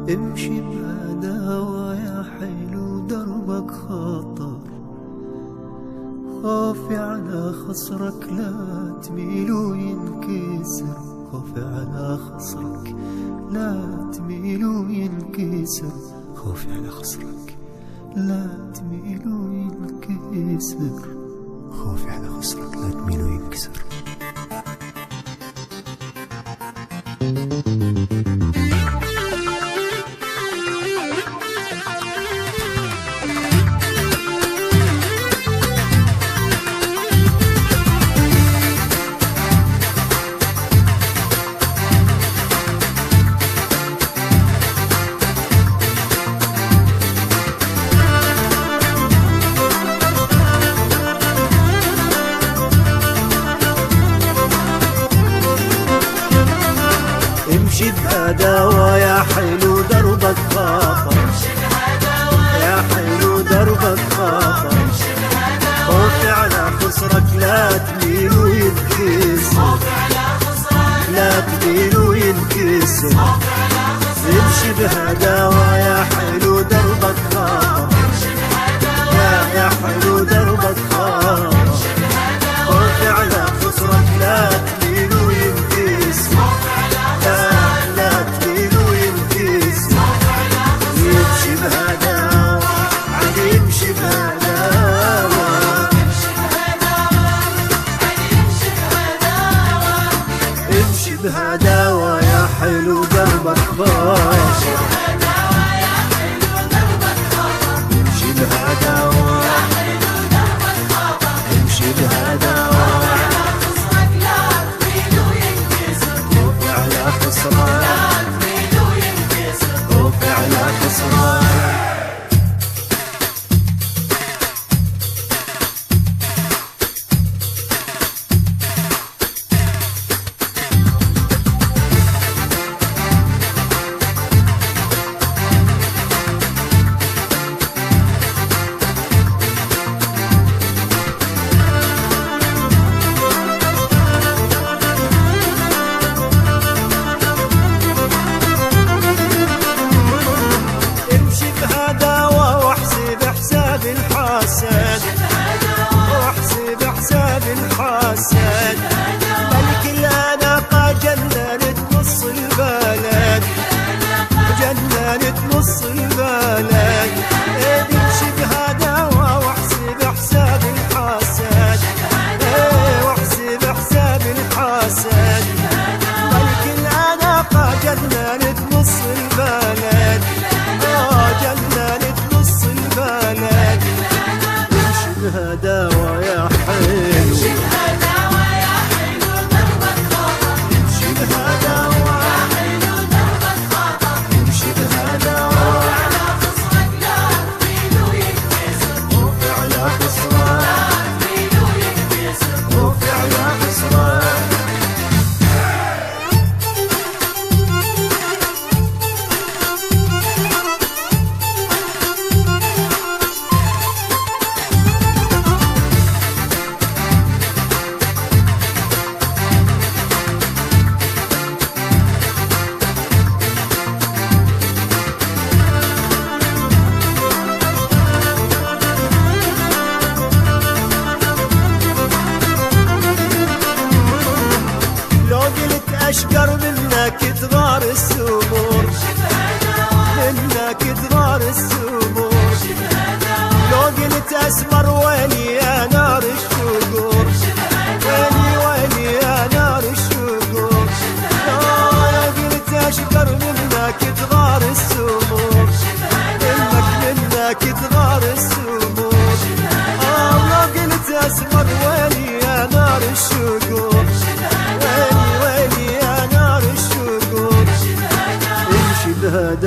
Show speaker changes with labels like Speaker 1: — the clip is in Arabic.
Speaker 1: امشي بهداوة يا حلو دربك خطر، خوفي على خصرك لا تميل وينكسر، خوفي على خصرك لا تميل وينكسر، خوفي على خصرك لا تميل وينكسر، خوفي على خصرك لا تميل وينكسر. امشي بهداوة يا حلو دربك خطر، يا حلو دربك خطر، خوفي على خصرك لا تميل وينكسر، لا تميل وينكسر. امشي بهداوة يا حلو دربك خطر، يا حلو دربك خطر، خوفي على خصرك لا تميل وينكسر، لا تميل وينكسر. يمشي بهداوة علي يمشي بهداوة، امشي بهداوة يا حلو دربك خطر، امشي بهداوة، امشي بهداوة، خوفي على خصرك، خوفي على خصرك. واحسب حساب الحاسد، ملك الأناقة جننت نص البلد، جننت نص البلد. امشي بهداوة واحسب حساب الحاسد، واحسب حساب الحاسد، ملك الأناقة جننت نص البلد، جننت نص البلد. بهداوة يا حلو، امشي بهداوة يا حلو دربك خطر، امشي بهداوة يا حلو دربك خطر، امشي بهداوة، خوفي على خصرك لا تميل وينكسر، خوفي على خصرك لا تميل وينكسر، خوفي على خصرك. أشقر منك تغار السمور، منك تغار السمور، لو قلت أسمر ويلي يا نار الشقور، ويلي ويلي يا نار الشقور. لو قلت أشقر منك تغار السمور، منك تغار السمور، لو قلت أسمر ويلي يا نار الشقور، ويلي ويلي يا نار الشقور. امشي بهداوة